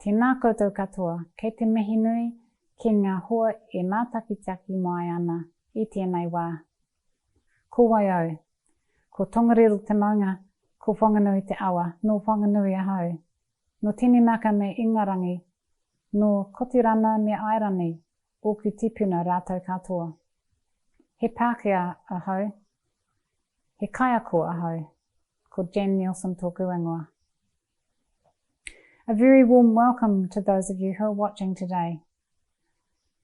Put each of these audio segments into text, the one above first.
Tēnā koutou katoa, kei te mihi nui, ki ngā hoa e mātakitaki mai ana i tēnei wā. Ko waiau, ko tongariro te maunga, ko whanganui te awa, no whanganui ahau. No tēne maka me ingarangi, no kotirana me airani, o ku tipuna rātou katoa. He Pākehā ahau, he kaiako ahau, ko Jan Nielsen tōku ingoa. A very warm welcome to those of you who are watching today.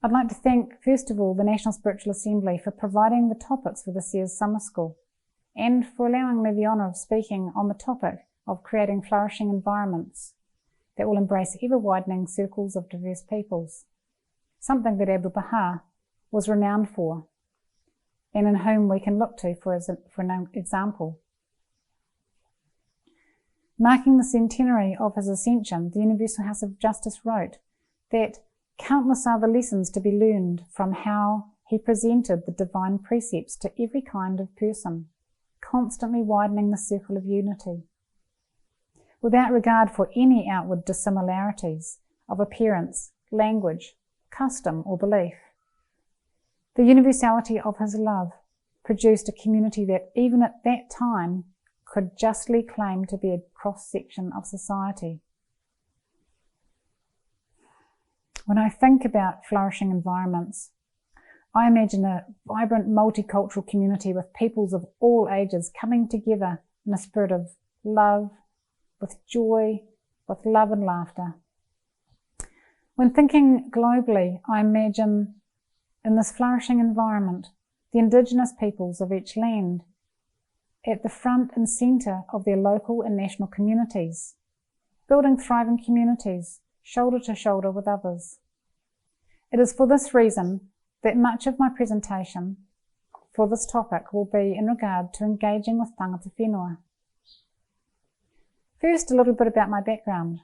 I'd like to thank, first of all, the National Spiritual Assembly for providing the topics for this year's summer school and for allowing me the honour of speaking on the topic of creating flourishing environments that will embrace ever-widening circles of diverse peoples, something that Abdu'l-Baha was renowned for and in whom we can look to for an example. Marking the centenary of his ascension, the Universal House of Justice wrote that countless are the lessons to be learned from how he presented the divine precepts to every kind of person, constantly widening the circle of unity, without regard for any outward dissimilarities of appearance, language, custom or belief. The universality of his love produced a community that even at that time could justly claim to be a cross-section of society. When I think about flourishing environments, I imagine a vibrant multicultural community with peoples of all ages coming together in a spirit of love, with joy, with love and laughter. When thinking globally, I imagine in this flourishing environment, the indigenous peoples of each land at the front and centre of their local and national communities, building thriving communities, shoulder to shoulder with others. It is for this reason that much of my presentation for this topic will be in regard to engaging with tangata whenua. First, a little bit about my background.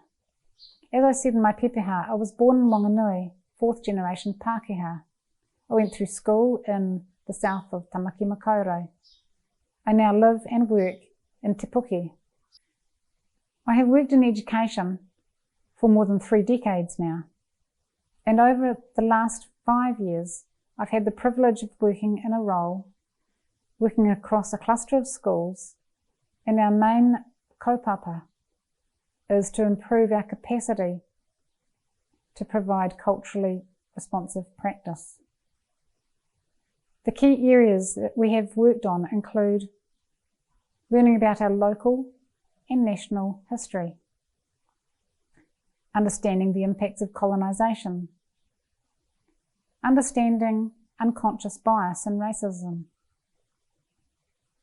As I said in my pepeha, I was born in Whanganui, 4th generation Pākehā. I went through school in the south of Tamaki Makaurau. I now live and work in Te Puke. I have worked in education for more than 3 decades now, and over the last 5 years I've had the privilege of working in a role, working across a cluster of schools, and our main kaupapa is to improve our capacity to provide culturally responsive practice. The key areas that we have worked on include learning about our local and national history, understanding the impacts of colonisation, understanding unconscious bias and racism,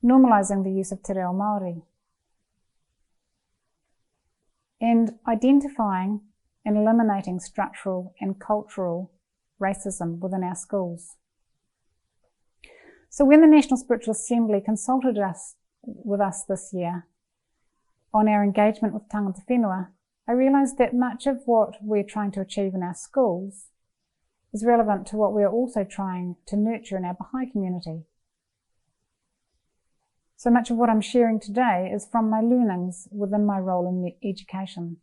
normalising the use of te reo Māori, and identifying and eliminating structural and cultural racism within our schools. So when the National Spiritual Assembly consulted with us this year on our engagement with tangata whenua, I realised that much of what we're trying to achieve in our schools is relevant to what we're also trying to nurture in our Baha'i community. So much of what I'm sharing today is from my learnings within my role in education.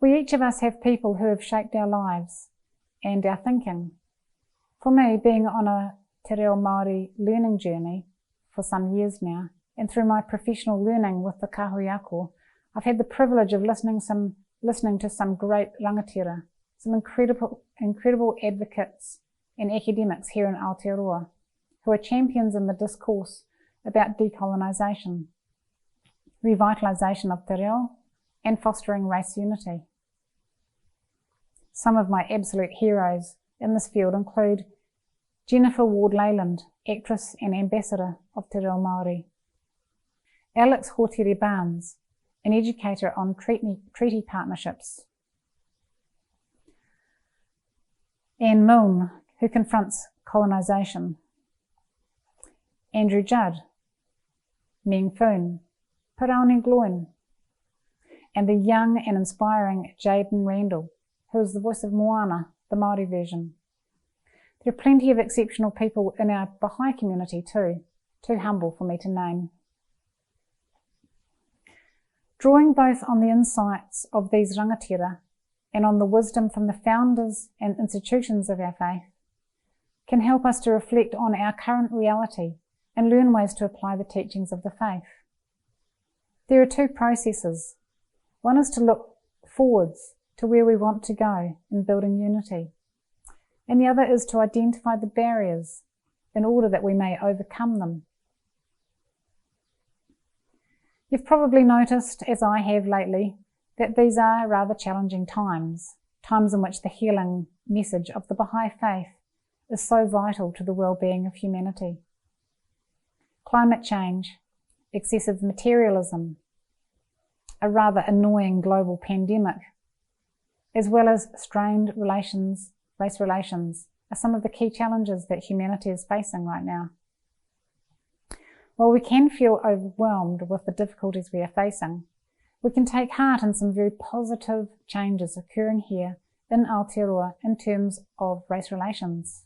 We each of us have people who have shaped our lives and our thinking. For me, being on a te reo Māori learning journey for some years now, and through my professional learning with the kahui-ako, I've had the privilege of listening to some great rangatira, some incredible advocates and academics here in Aotearoa, who are champions in the discourse about decolonisation, revitalisation of te reo, and fostering race unity. Some of my absolute heroes in this field include Jennifer Ward-Leyland, actress and ambassador of te reo Māori; Alex Hotere-Barnes, an educator on treaty partnerships; Anne Milne, who confronts colonisation; Andrew Judd, Meng Foon, Paraone Gloin, and the young and inspiring Jaden Randall, who is the voice of Moana, the Māori version. There are plenty of exceptional people in our Baha'i community too humble for me to name. Drawing both on the insights of these rangatira and on the wisdom from the founders and institutions of our faith can help us to reflect on our current reality and learn ways to apply the teachings of the faith. There are two processes. One is to look forwards to where we want to go in building unity, and the other is to identify the barriers in order that we may overcome them. You've probably noticed, as I have lately, that these are rather challenging times in which the healing message of the Baha'i faith is so vital to the well-being of humanity. Climate change, excessive materialism, a rather annoying global pandemic, as well as strained race relations, are some of the key challenges that humanity is facing right now. While we can feel overwhelmed with the difficulties we are facing, we can take heart in some very positive changes occurring here in Aotearoa in terms of race relations.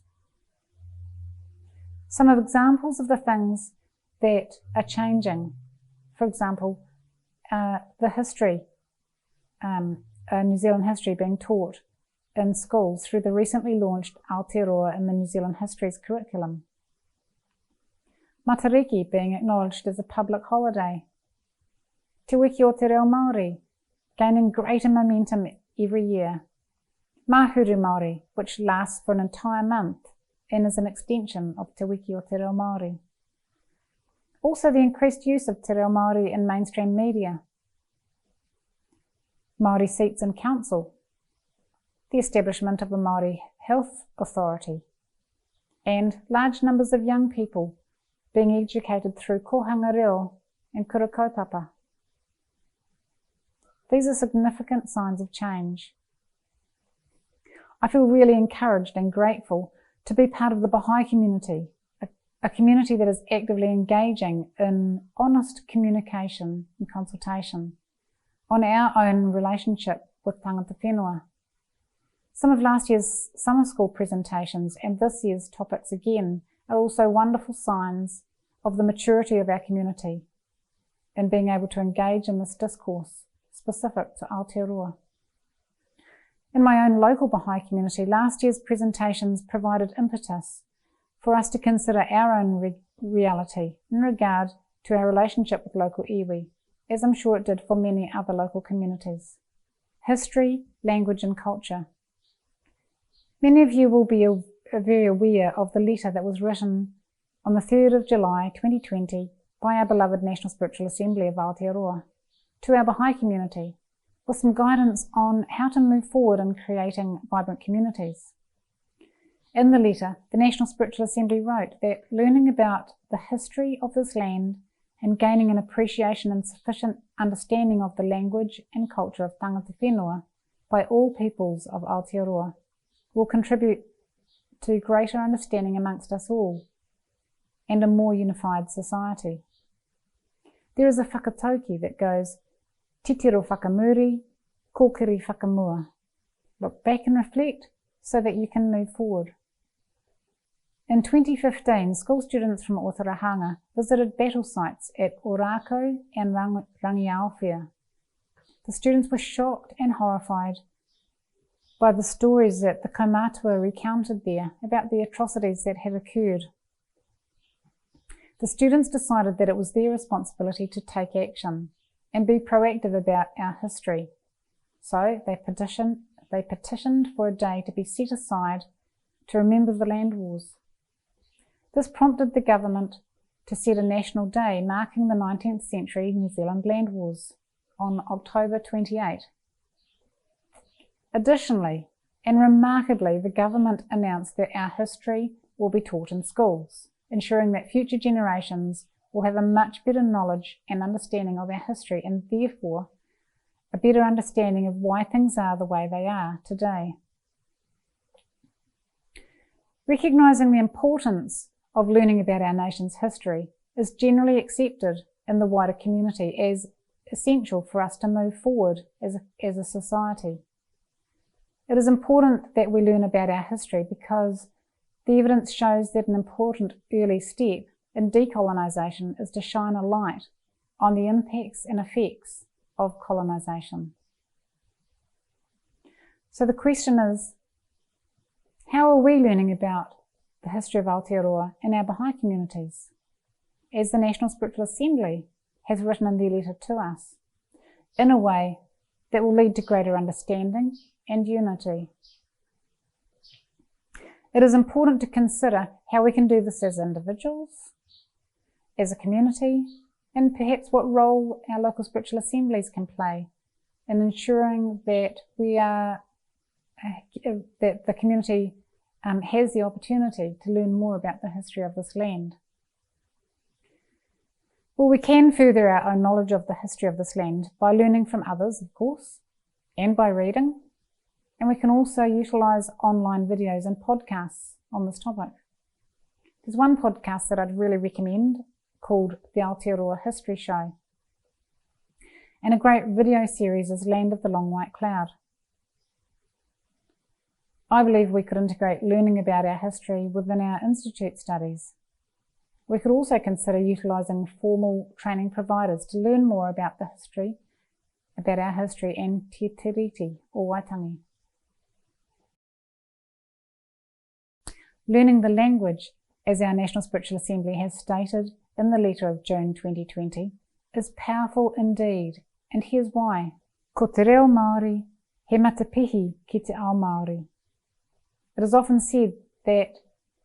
Some of examples of the things that are changing, for example, the history, New Zealand history being taught in schools through the recently launched Aotearoa in the New Zealand Histories curriculum. Matariki being acknowledged as a public holiday. Te Wiki o Te Reo Māori gaining greater momentum every year. Mahuru Māori, which lasts for an entire month and is an extension of Te Wiki o Te Reo Māori. Also the increased use of Te Reo Māori in mainstream media. Māori seats in council. The establishment of a Māori health authority. And large numbers of young people being educated through kohanga reo and kura kaupapa. These are significant signs of change. I feel really encouraged and grateful to be part of the Baha'i community, a community that is actively engaging in honest communication and consultation on our own relationship with tangata whenua. Some of last year's summer school presentations and this year's topics again are also wonderful signs of the maturity of our community in being able to engage in this discourse specific to Aotearoa. In my own local Baha'i community, last year's presentations provided impetus for us to consider our own reality in regard to our relationship with local iwi, as I'm sure it did for many other local communities. History, language and culture. Many of you will be very aware of the letter that was written on the 3rd of July 2020 by our beloved National Spiritual Assembly of Aotearoa to our Baha'i community with some guidance on how to move forward in creating vibrant communities. In the letter, the National Spiritual Assembly wrote that learning about the history of this land and gaining an appreciation and sufficient understanding of the language and culture of tangata whenua by all peoples of Aotearoa will contribute to greater understanding amongst us all and a more unified society. There is a whakatauki that goes, titiro whakamuri, kōkiri whakamua. Look back and reflect so that you can move forward. In 2015, school students from Otarahanga visited battle sites at Orako and Rangiaowhia. The students were shocked and horrified by the stories that the kaumātua recounted there about the atrocities that had occurred. The students decided that it was their responsibility to take action and be proactive about our history. So they petitioned for a day to be set aside to remember the land wars. This prompted the government to set a national day marking the 19th century New Zealand land wars on October 28. Additionally, and remarkably, the government announced that our history will be taught in schools, ensuring that future generations will have a much better knowledge and understanding of our history and therefore a better understanding of why things are the way they are today. Recognising the importance of learning about our nation's history is generally accepted in the wider community as essential for us to move forward as a society. It is important that we learn about our history because the evidence shows that an important early step in decolonisation is to shine a light on the impacts and effects of colonisation. So the question is, how are we learning about the history of Aotearoa in our Baha'i communities, as the National Spiritual Assembly has written in their letter to us, in a way that will lead to greater understanding and unity? It is important to consider how we can do this as individuals, as a community, and perhaps what role our local spiritual assemblies can play in ensuring that that the community has the opportunity to learn more about the history of this land. Well, we can further our own knowledge of the history of this land by learning from others, of course, and by reading. And we can also utilise online videos and podcasts on this topic. There's one podcast that I'd really recommend called The Aotearoa History Show. And a great video series is Land of the Long White Cloud. I believe we could integrate learning about our history within our institute studies. We could also consider utilising formal training providers to learn more about our history and te tiriti or waitangi. Learning the language, as our National Spiritual Assembly has stated in the letter of June 2020, is powerful indeed, and here's why. Ko te reo Māori, he matapihi ki te ao Māori. It is often said that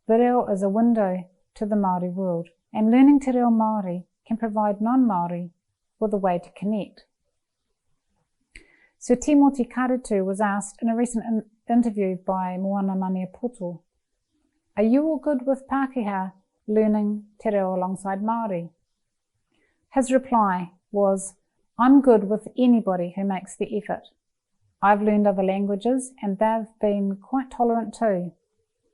the reo is a window to the Māori world, and learning te reo Māori can provide non-Māori with a way to connect. Sir Timoti Karetu was asked in a recent interview by Moana Maniapoto, "Are you all good with Pākehā learning te reo alongside Māori?" His reply was, "I'm good with anybody who makes the effort. I've learned other languages and they've been quite tolerant too.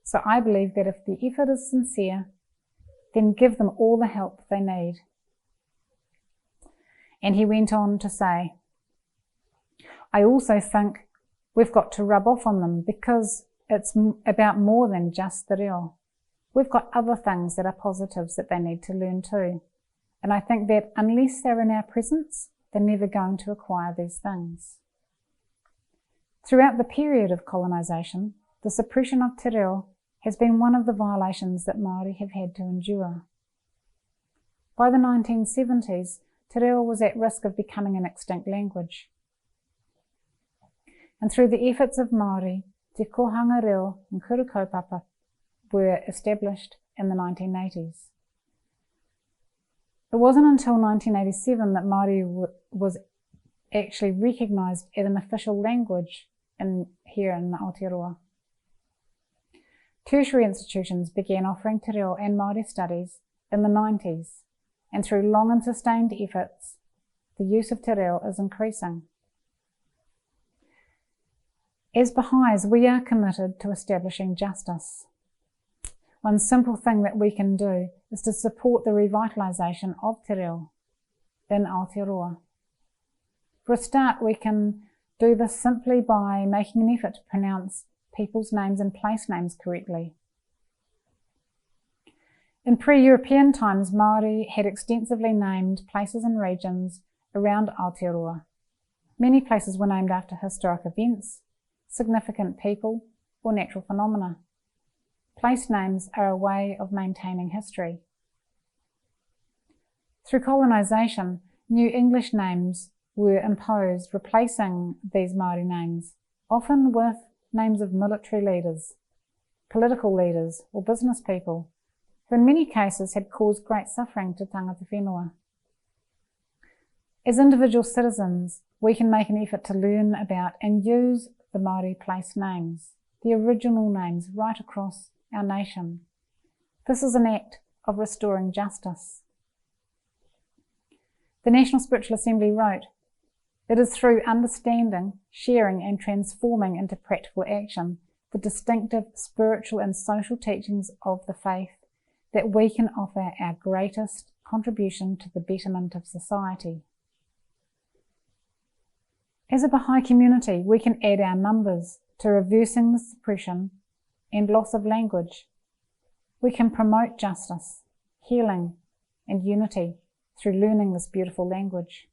So I believe that if the effort is sincere, then give them all the help they need." And he went on to say, "I also think we've got to rub off on them because it's about more than just the reo. We've got other things that are positives that they need to learn too. And I think that unless they're in our presence, they're never going to acquire these things." Throughout the period of colonisation, the suppression of te reo has been one of the violations that Māori have had to endure. By the 1970s, te reo was at risk of becoming an extinct language. And through the efforts of Māori, te kohanga reo and kura kaupapa were established in the 1980s. It wasn't until 1987 that Māori was actually recognised as an official language here in Aotearoa. Tertiary institutions began offering te reo and Māori studies in the 90s, and through long and sustained efforts, the use of te reo is increasing. As Baha'is, we are committed to establishing justice. One simple thing that we can do is to support the revitalisation of te reo in Aotearoa. For a start, we can do this simply by making an effort to pronounce people's names and place names correctly. In pre-European times, Māori had extensively named places and regions around Aotearoa. Many places were named after historic events, significant people, or natural phenomena. Place names are a way of maintaining history. Through colonisation, new English names were imposed, replacing these Māori names, often with names of military leaders, political leaders, or business people, who in many cases had caused great suffering to tangata whenua. As individual citizens, we can make an effort to learn about and use the Māori place names, the original names right across our nation. This is an act of restoring justice. The National Spiritual Assembly wrote, "It is through understanding, sharing and transforming into practical action the distinctive spiritual and social teachings of the faith that we can offer our greatest contribution to the betterment of society." As a Baha'i community, we can add our numbers to reversing the suppression and loss of language. We can promote justice, healing and unity through learning this beautiful language.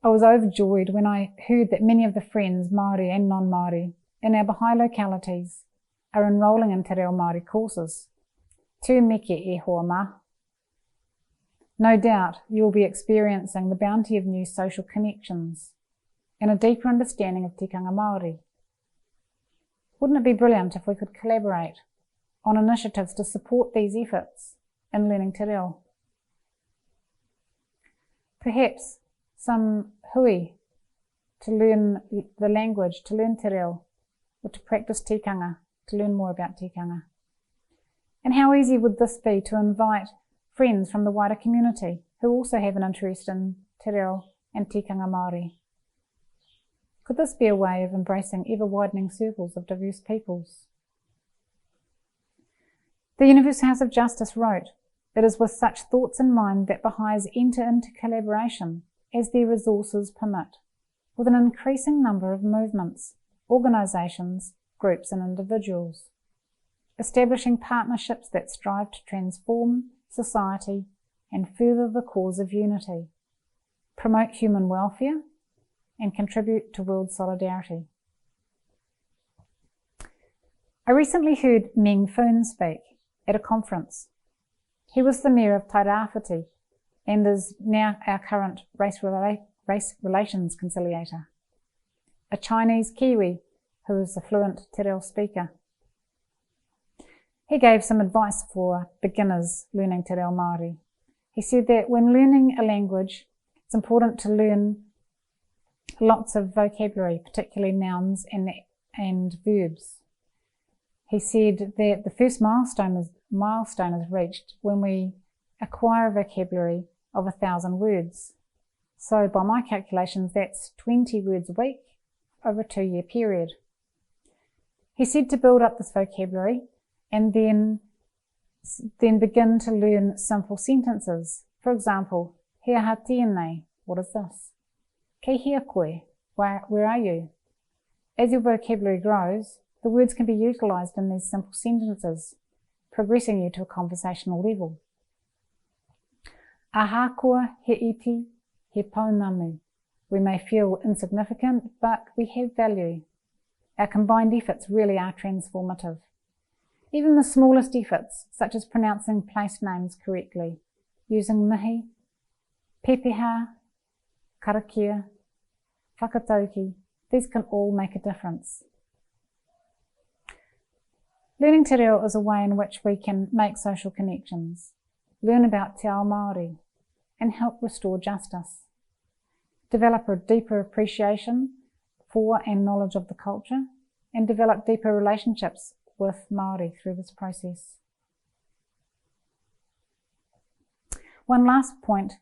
I was overjoyed when I heard that many of the friends, Māori and non-Māori, in our Baha'i localities are enrolling in Te Reo Māori courses. Tū meke e hoa mā. No doubt you will be experiencing the bounty of new social connections and a deeper understanding of tikanga Māori. Wouldn't it be brilliant if we could collaborate on initiatives to support these efforts in learning te reo? Perhaps some hui to learn the language, to learn te reo, or to practice tikanga, to learn more about tikanga. And how easy would this be to invite friends from the wider community who also have an interest in te reo and tikanga Māori? Could this be a way of embracing ever-widening circles of diverse peoples? The Universal House of Justice wrote, "It is with such thoughts in mind that Baha'is enter into collaboration as their resources permit, with an increasing number of movements, organisations, groups and individuals, establishing partnerships that strive to transform society and further the cause of unity, promote human welfare and contribute to world solidarity." I recently heard Meng Foon speak at a conference. He was the mayor of Tairāwhiti and is now our current race relations conciliator, a Chinese Kiwi who is a fluent te reo speaker. He gave some advice for beginners learning te reo Māori. He said that when learning a language, it's important to learn lots of vocabulary, particularly nouns and verbs. He said that the first milestone is reached when we acquire a vocabulary of 1,000 words. So by my calculations, that's 20 words a week over a 2-year period. He said to build up this vocabulary and then begin to learn simple sentences. For example, he aha tēnei, what is this? Kei hea koe, where are you? As your vocabulary grows, the words can be utilised in these simple sentences, progressing you to a conversational level. Ahakoa he iti, he pounamu. We may feel insignificant, but we have value. Our combined efforts really are transformative. Even the smallest efforts, such as pronouncing place names correctly, using mihi, pepeha, karakia, whakatauki, these can all make a difference. Learning te reo is a way in which we can make social connections, learn about te ao Māori, and help restore justice, develop a deeper appreciation for and knowledge of the culture, and develop deeper relationships with Māori through this process. One last point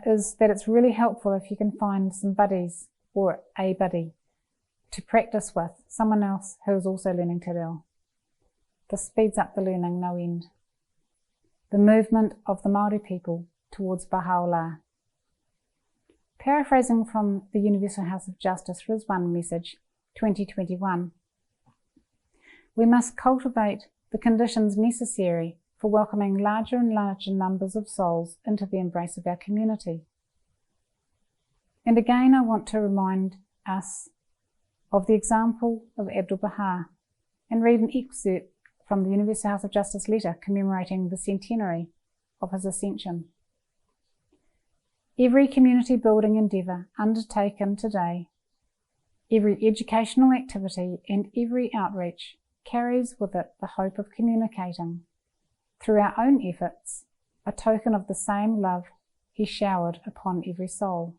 is that it's really helpful if you can find some buddies or a buddy to practice with, someone else who is also learning te reo. This speeds up the learning no end. The movement of the Māori people towards Baha'u'llah. Paraphrasing from the Universal House of Justice Rizwan message 2021, we must cultivate the conditions necessary for welcoming larger and larger numbers of souls into the embrace of our community. And again, I want to remind us of the example of Abdu'l-Baha and read an excerpt from the Universal House of Justice letter commemorating the centenary of his ascension. Every community building endeavour undertaken today, every educational activity and every outreach carries with it the hope of communicating, through our own efforts, a token of the same love he showered upon every soul.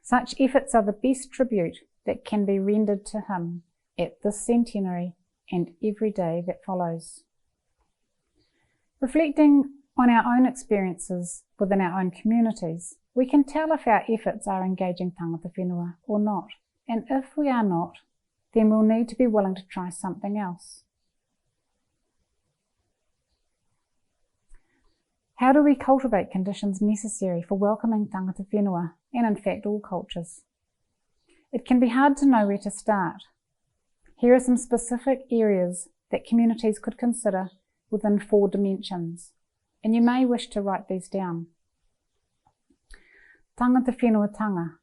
Such efforts are the best tribute that can be rendered to him at this centenary and every day that follows. Reflecting on our own experiences within our own communities, we can tell if our efforts are engaging tangata whenua or not, and if we are not, then we'll need to be willing to try something else. How do we cultivate conditions necessary for welcoming tangata whenua, and in fact all cultures? It can be hard to know where to start. Here are some specific areas that communities could consider within 4 dimensions, and you may wish to write these down. tangata whenuatanga,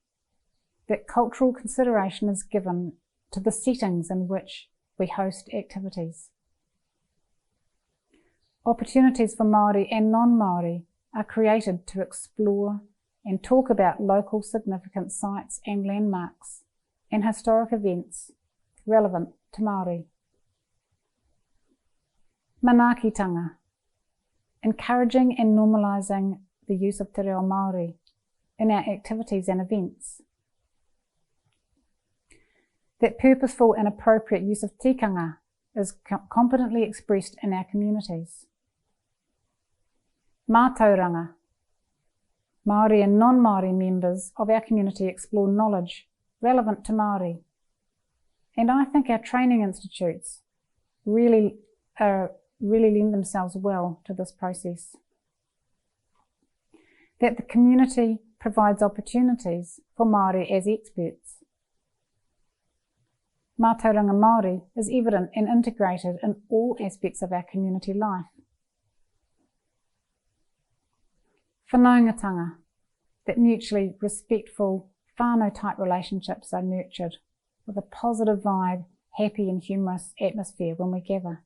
that cultural consideration is given to the settings in which we host activities. Opportunities for Māori and non-Māori are created to explore and talk about local significant sites and landmarks and historic events relevant to Māori. Manaakitanga, encouraging and normalising the use of te reo Māori in our activities and events. That purposeful and appropriate use of tikanga is competently expressed in our communities. Mātauranga, Māori and non-Māori members of our community explore knowledge relevant to Māori. And I think our training institutes really lend themselves well to this process. That the community provides opportunities for Māori as experts. Mātauranga Māori is evident and integrated in all aspects of our community life. Whanaungatanga, that mutually respectful whānau-type relationships are nurtured with a positive vibe, happy and humorous atmosphere when we gather.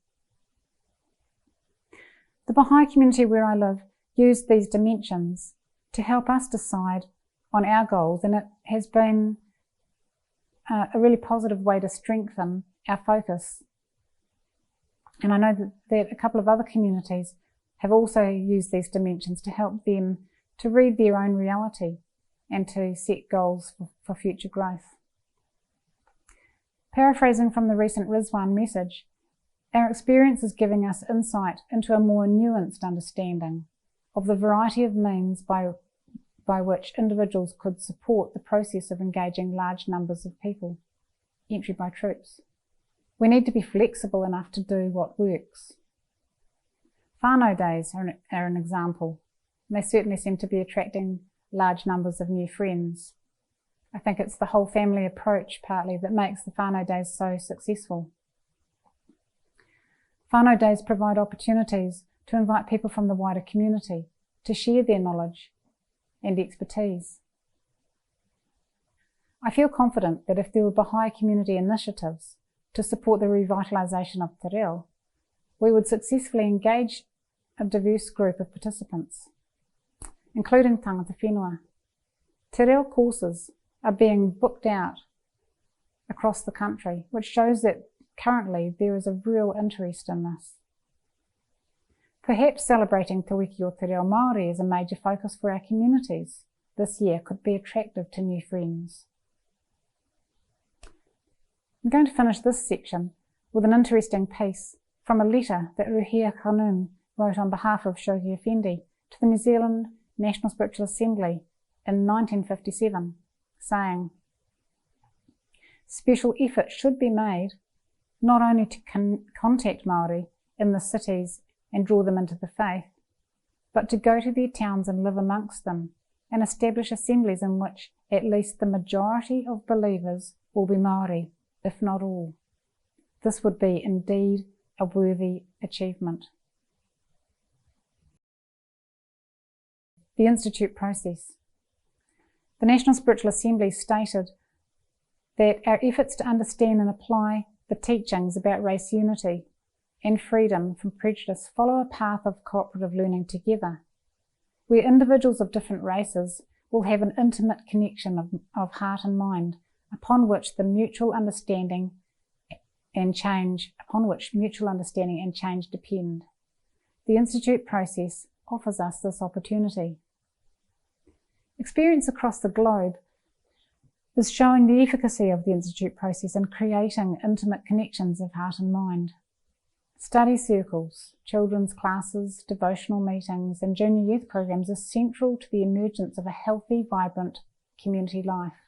The Baha'i community where I live used these dimensions to help us decide on our goals, and it has been a really positive way to strengthen our focus. And I know that a couple of other communities have also used these dimensions to help them to read their own reality and to set goals for future growth. Paraphrasing from the recent Rizwan message, our experience is giving us insight into a more nuanced understanding of the variety of means by which individuals could support the process of engaging large numbers of people, entry by troops. We need to be flexible enough to do what works. Whānau days are an example. They certainly seem to be attracting large numbers of new friends. I think it's the whole family approach partly that makes the whānau days so successful. Whānau days provide opportunities to invite people from the wider community to share their knowledge and expertise. I feel confident that if there were Baha'i community initiatives to support the revitalisation of te reo, we would successfully engage a diverse group of participants, including tangata whenua. Te reo courses are being booked out across the country, which shows that currently there is a real interest in this. Perhaps celebrating Te Wiki o Te Reo Māori as a major focus for our communities this year could be attractive to new friends. I'm going to finish this section with an interesting piece from a letter that Ruhia Khanun wrote on behalf of Shogi Effendi to the New Zealand National Spiritual Assembly in 1957, saying, "Special effort should be made not only to contact Māori in the cities and draw them into the faith, but to go to their towns and live amongst them and establish assemblies in which at least the majority of believers will be Māori, if not all. This would be indeed a worthy achievement." The Institute process. The National Spiritual Assembly stated that our efforts to understand and apply the teachings about race unity and freedom from prejudice follow a path of cooperative learning together, where individuals of different races will have an intimate connection of heart and mind upon which mutual understanding and change depend. The Institute process offers us this opportunity. Experience across the globe is showing the efficacy of the Institute process in creating intimate connections of heart and mind. Study circles, children's classes, devotional meetings and junior youth programs are central to the emergence of a healthy, vibrant community life.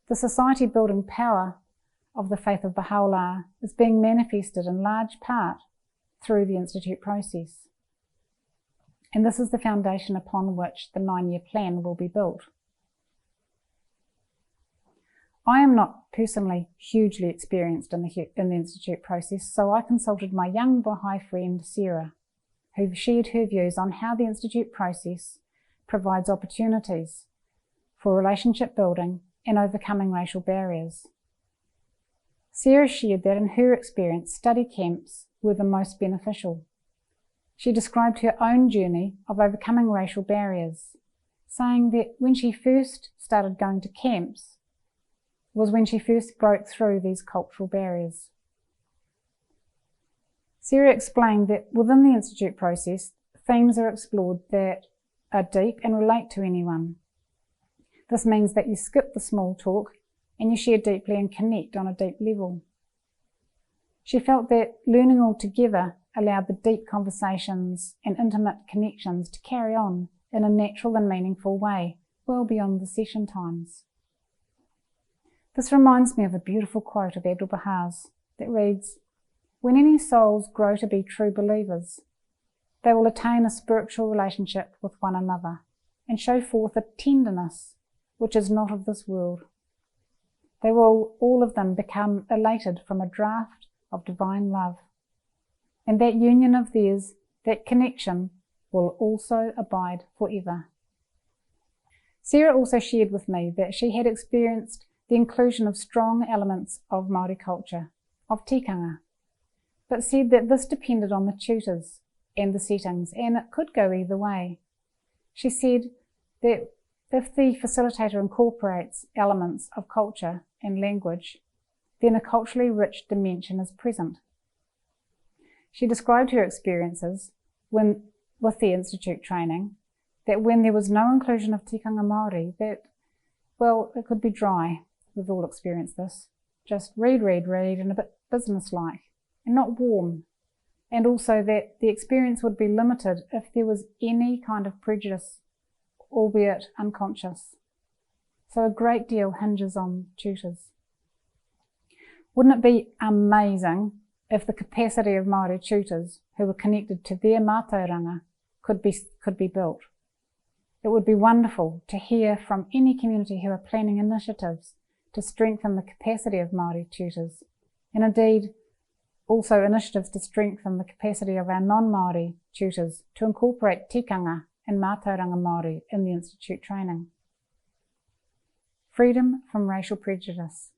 The society building power of the faith of Baha'u'llah is being manifested in large part through the Institute process. And this is the foundation upon which the 9-year plan will be built. I am not personally hugely experienced in the Institute process, so I consulted my young Baha'i friend Sarah, who shared her views on how the Institute process provides opportunities for relationship building and overcoming racial barriers. Sarah shared that in her experience, study camps were the most beneficial. She described her own journey of overcoming racial barriers, saying that when she first started going to camps was when she first broke through these cultural barriers. Sarah explained that within the Institute process, themes are explored that are deep and relate to anyone. This means that you skip the small talk and you share deeply and connect on a deep level. She felt that learning all together allowed the deep conversations and intimate connections to carry on in a natural and meaningful way, well beyond the session times. This reminds me of a beautiful quote of Abdu'l-Baha's that reads, "When any souls grow to be true believers, they will attain a spiritual relationship with one another and show forth a tenderness which is not of this world. They will all of them become elated from a draught of divine love, and that union of theirs, that connection, will also abide forever." Sarah also shared with me that she had experienced the inclusion of strong elements of Māori culture, of tikanga, but said that this depended on the tutors and the settings, and it could go either way. She said that if the facilitator incorporates elements of culture and language, then a culturally rich dimension is present. She described her experiences with the Institute training, that when there was no inclusion of tikanga Māori, that, well, it could be dry. We've all experienced this. Just read, and a bit business-like, and not warm. And also that the experience would be limited if there was any kind of prejudice, albeit unconscious. So a great deal hinges on tutors. Wouldn't it be amazing if the capacity of Māori tutors who were connected to their mātauranga could be built? It would be wonderful to hear from any community who are planning initiatives to strengthen the capacity of Māori tutors, and indeed also initiatives to strengthen the capacity of our non-Māori tutors to incorporate tikanga and mātauranga Māori in the Institute training. Freedom from racial prejudice.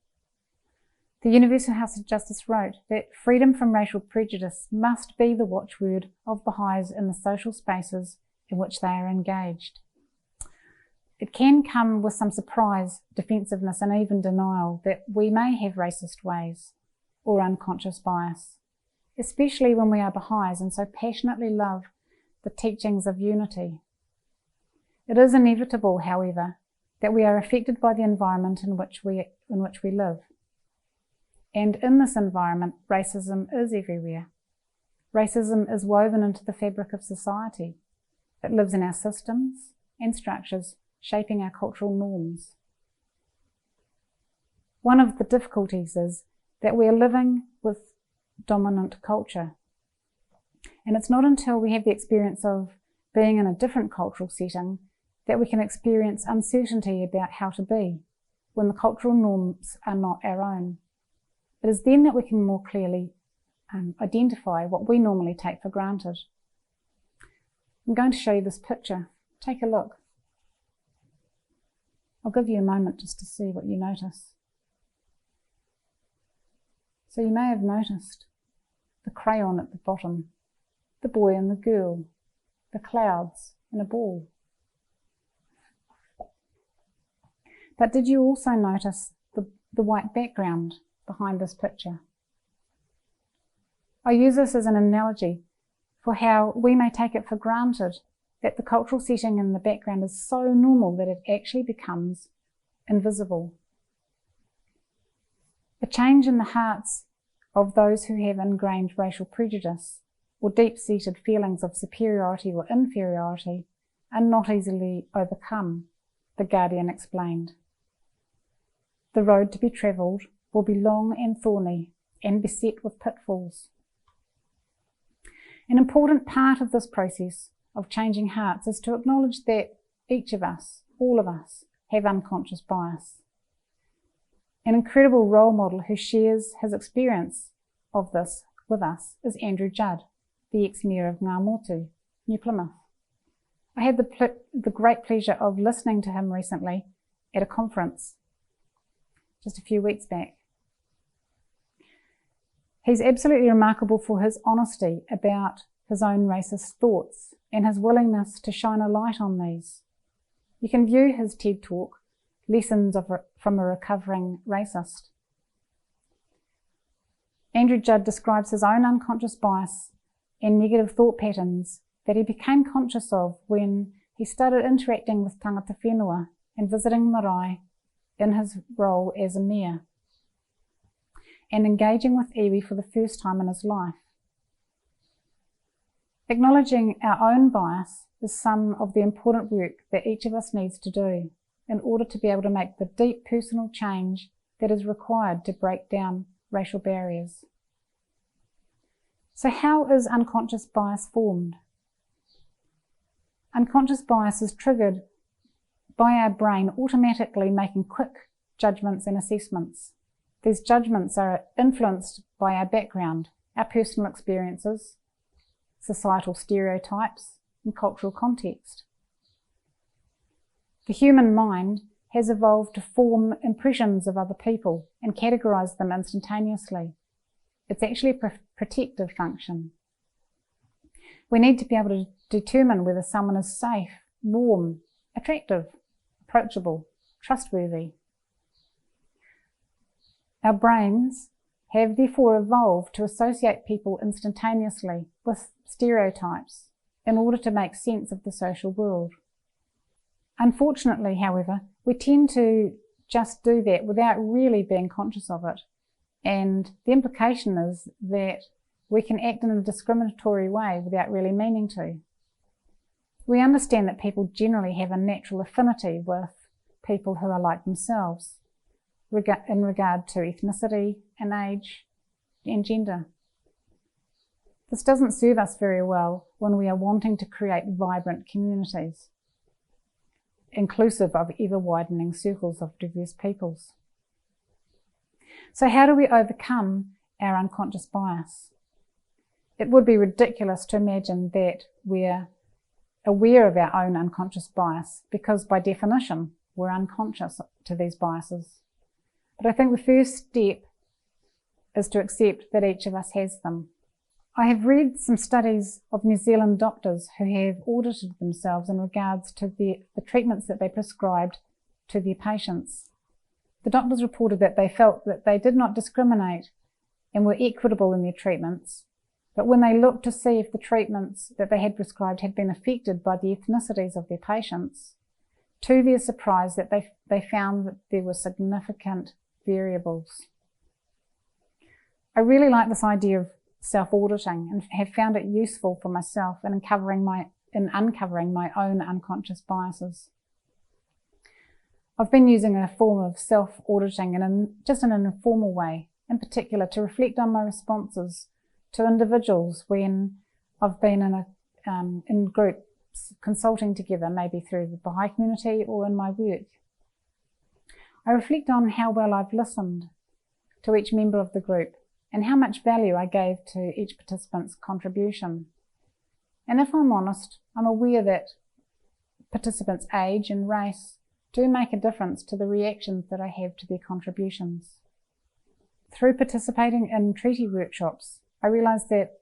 The Universal House of Justice wrote that freedom from racial prejudice must be the watchword of Baha'is in the social spaces in which they are engaged. It can come with some surprise, defensiveness, and even denial that we may have racist ways or unconscious bias, especially when we are Baha'is and so passionately love the teachings of unity. It is inevitable, however, that we are affected by the environment in which we live. And in this environment, racism is everywhere. Racism is woven into the fabric of society. It lives in our systems and structures, shaping our cultural norms. One of the difficulties is that we are living with dominant culture. And it's not until we have the experience of being in a different cultural setting that we can experience uncertainty about how to be, when the cultural norms are not our own. It is then that we can more clearly identify what we normally take for granted. I'm going to show you this picture. Take a look. I'll give you a moment just to see what you notice. So you may have noticed the crayon at the bottom, the boy and the girl, the clouds and a ball. But did you also notice the white background behind this picture? I use this as an analogy for how we may take it for granted that the cultural setting in the background is so normal that it actually becomes invisible. A change in the hearts of those who have ingrained racial prejudice or deep-seated feelings of superiority or inferiority are not easily overcome, the Guardian explained. The road to be travelled will be long and thorny and beset with pitfalls. An important part of this process of changing hearts is to acknowledge that each of us, all of us, have unconscious bias. An incredible role model who shares his experience of this with us is Andrew Judd, the ex-mayor of Ngā Motu, New Plymouth. I had the great pleasure of listening to him recently at a conference just a few weeks back. He's absolutely remarkable for his honesty about his own racist thoughts and his willingness to shine a light on these. You can view his TED Talk, Lessons from a Recovering Racist. Andrew Judd describes his own unconscious bias and negative thought patterns that he became conscious of when he started interacting with tangata whenua and visiting marae in his role as a mayor, and engaging with iwi for the first time in his life. Acknowledging our own bias is some of the important work that each of us needs to do in order to be able to make the deep personal change that is required to break down racial barriers. So how is unconscious bias formed? Unconscious bias is triggered by our brain automatically making quick judgments and assessments. These judgments are influenced by our background, our personal experiences, societal stereotypes, and cultural context. The human mind has evolved to form impressions of other people and categorise them instantaneously. It's actually a protective function. We need to be able to determine whether someone is safe, warm, attractive, approachable, trustworthy. Our brains have therefore evolved to associate people instantaneously with stereotypes in order to make sense of the social world. Unfortunately, however, we tend to just do that without really being conscious of it, and the implication is that we can act in a discriminatory way without really meaning to. We understand that people generally have a natural affinity with people who are like themselves in regard to ethnicity and age and gender. This doesn't serve us very well when we are wanting to create vibrant communities, inclusive of ever-widening circles of diverse peoples. So how do we overcome our unconscious bias? It would be ridiculous to imagine that we're aware of our own unconscious bias, because by definition we're unconscious to these biases. But I think the first step is to accept that each of us has them. I have read some studies of New Zealand doctors who have audited themselves in regards to the treatments that they prescribed to their patients. The doctors reported that they felt that they did not discriminate and were equitable in their treatments, but when they looked to see if the treatments that they had prescribed had been affected by the ethnicities of their patients, to their surprise that they found that there were significant variables. I really like this idea of self-auditing and have found it useful for myself in uncovering my own unconscious biases. I've been using a form of self-auditing just in an informal way, in particular to reflect on my responses to individuals when I've been in groups consulting together, maybe through the Baha'i community or in my work. I reflect on how well I've listened to each member of the group and how much value I gave to each participant's contribution. And if I'm honest, I'm aware that participants' age and race do make a difference to the reactions that I have to their contributions. Through participating in treaty workshops, I realised that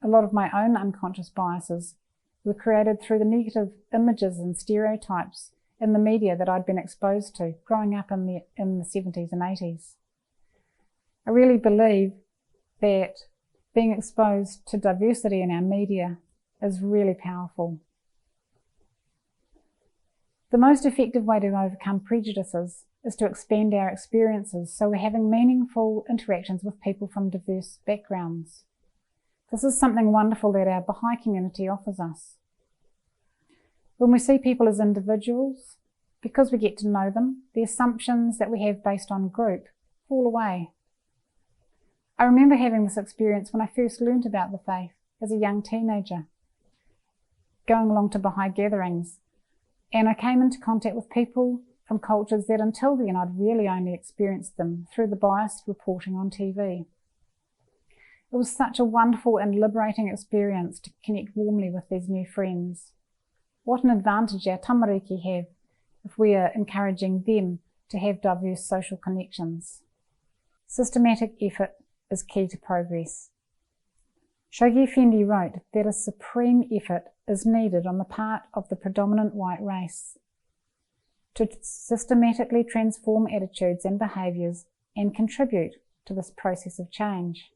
a lot of my own unconscious biases were created through the negative images and stereotypes in the media that I'd been exposed to growing up in the 70s and 80s. I really believe that being exposed to diversity in our media is really powerful. The most effective way to overcome prejudices is to expand our experiences so we're having meaningful interactions with people from diverse backgrounds. This is something wonderful that our Baha'i community offers us. When we see people as individuals, because we get to know them, the assumptions that we have based on group fall away. I remember having this experience when I first learned about the faith as a young teenager, going along to Baha'i gatherings, and I came into contact with people from cultures that until then I'd really only experienced them through the biased reporting on TV. It was such a wonderful and liberating experience to connect warmly with these new friends. what an advantage our tamariki have if we are encouraging them to have diverse social connections. Systematic effort is key to progress. Shoghi Effendi wrote that a supreme effort is needed on the part of the predominant white race to systematically transform attitudes and behaviours and contribute to this process of change.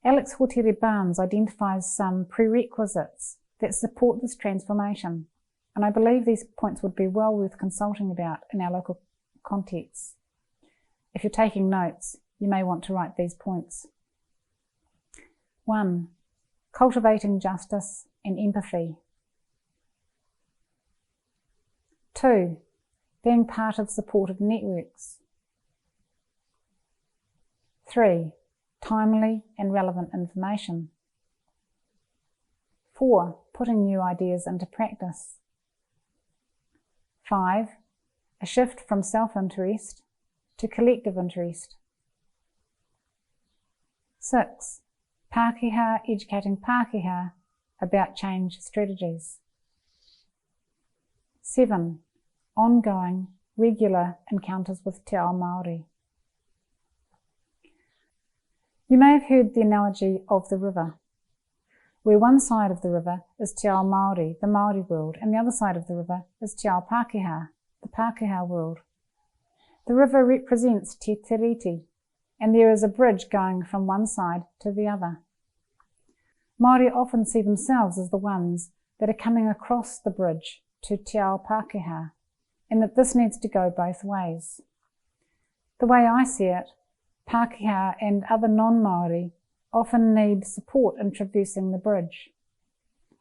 Alex Hotere Barnes identifies some prerequisites that support this transformation, and I believe these points would be well worth consulting about in our local contexts. If you're taking notes, you may want to write these points. 1. Cultivating justice and empathy. 2. Being part of supportive networks. 3. Timely and relevant information. 4. Putting new ideas into practice. 5. A shift from self-interest to collective interest. 6. Pākehā educating Pākehā about change strategies. 7. Ongoing, regular encounters with te ao Māori. You may have heard the analogy of the river, where one side of the river is te ao Māori, the Māori world, and the other side of the river is te ao Pākehā, the Pākehā world. The river represents te tiriti, and there is a bridge going from one side to the other. Māori often see themselves as the ones that are coming across the bridge to te ao Pākehā, and that this needs to go both ways. The way I see it, Pākehā and other non-Māori often need support in traversing the bridge.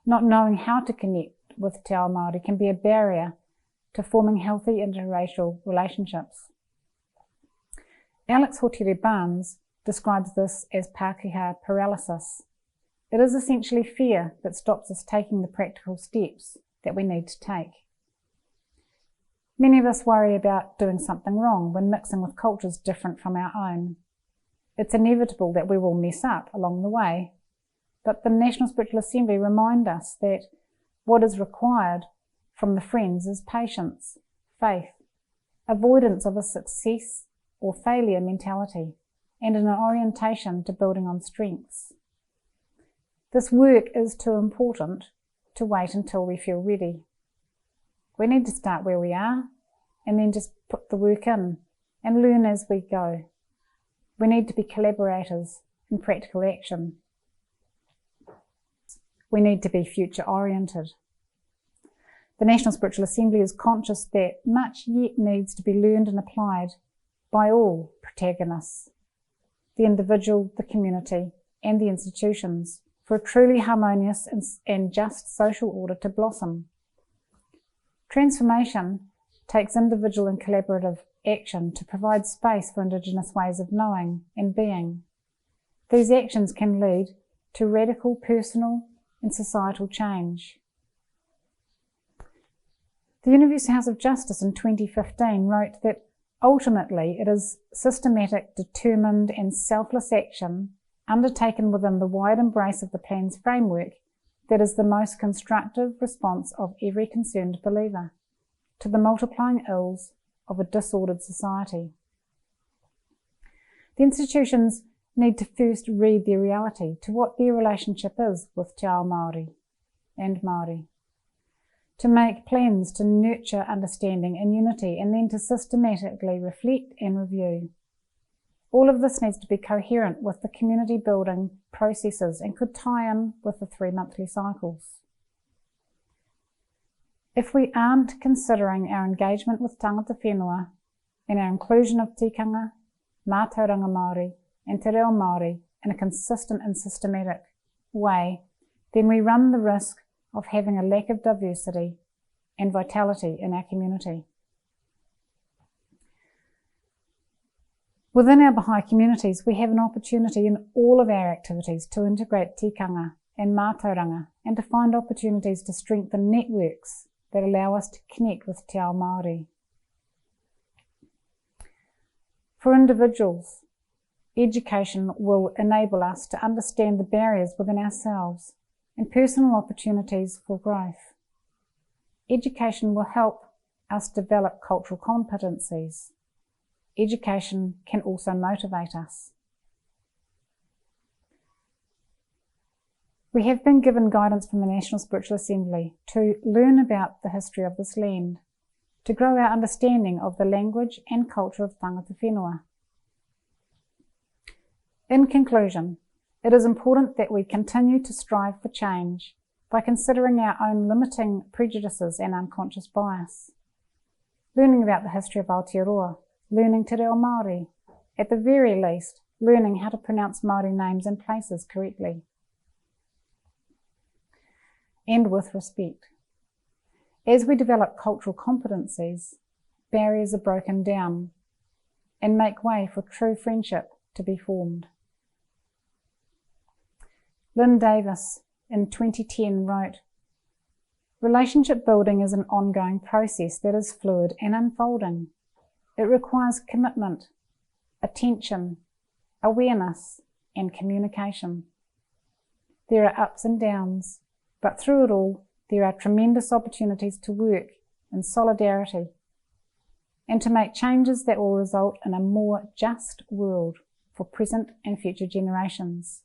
Not knowing how to connect with te ao Māori can be a barrier to forming healthy interracial relationships. Alex Hotere Barnes describes this as Pākehā paralysis. It is essentially fear that stops us taking the practical steps that we need to take. Many of us worry about doing something wrong when mixing with cultures different from our own. It's inevitable that we will mess up along the way, but the National Spiritual Assembly remind us that what is required from the Friends is patience, faith, avoidance of a success or failure mentality, and an orientation to building on strengths. This work is too important to wait until we feel ready. We need to start where we are and then just put the work in and learn as we go. We need to be collaborators in practical action. We need to be future-oriented. The National Spiritual Assembly is conscious that much yet needs to be learned and applied by all protagonists, the individual, the community, and the institutions, for a truly harmonious and just social order to blossom. Transformation takes individual and collaborative action to provide space for Indigenous ways of knowing and being. These actions can lead to radical personal and societal change. The Universal House of Justice in 2015 wrote that ultimately it is systematic, determined and selfless action undertaken within the wide embrace of the plan's framework that is the most constructive response of every concerned believer to the multiplying ills of a disordered society. The institutions need to first read their reality to what their relationship is with te ao Māori and Māori, to make plans to nurture understanding and unity, and then to systematically reflect and review. All of this needs to be coherent with the community building processes and could tie in with the 3 monthly cycles. If we aren't considering our engagement with tangata whenua and our inclusion of tikanga, mātauranga Māori and te reo Māori in a consistent and systematic way, then we run the risk of having a lack of diversity and vitality in our community. Within our Baha'i communities, we have an opportunity in all of our activities to integrate tikanga and mātauranga and to find opportunities to strengthen networks that allow us to connect with te ao Māori. For individuals, education will enable us to understand the barriers within ourselves and personal opportunities for growth. Education will help us develop cultural competencies. Education can also motivate us. We have been given guidance from the National Spiritual Assembly to learn about the history of this land, to grow our understanding of the language and culture of tangata whenua. In conclusion, it is important that we continue to strive for change by considering our own limiting prejudices and unconscious bias, learning about the history of Aotearoa, learning te reo Māori, at the very least, learning how to pronounce Māori names and places correctly, and with respect. As we develop cultural competencies, barriers are broken down and make way for true friendship to be formed. Lynn Davis in 2010 wrote, "Relationship building is an ongoing process that is fluid and unfolding. It requires commitment, attention, awareness, and communication. There are ups and downs, but through it all, there are tremendous opportunities to work in solidarity and to make changes that will result in a more just world for present and future generations."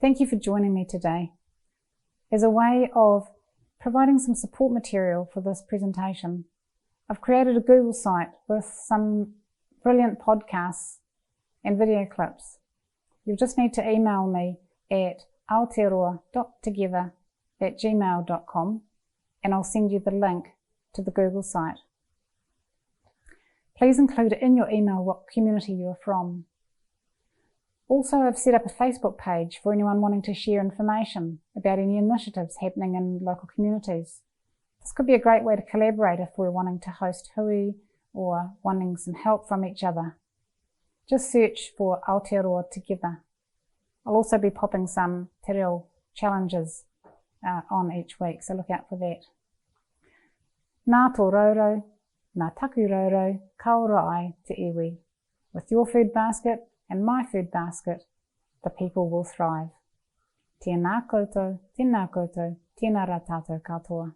Thank you for joining me today. As a way of providing some support material for this presentation, I've created a Google site with some brilliant podcasts and video clips. You'll just need to email me at aotearoa.together@gmail.com and I'll send you the link to the Google site. Please include in your email what community you are from. Also, I've set up a Facebook page for anyone wanting to share information about any initiatives happening in local communities. This could be a great way to collaborate if we're wanting to host hui or wanting some help from each other. Just search for Aotearoa Together. I'll also be popping some te reo challenges on each week, so look out for that. Nā tō raurau, nā taku raurau, ka ora ai te iwi. With your food basket and my food basket, the people will thrive. Tēnā koutou, tēnā rā tātou katoa.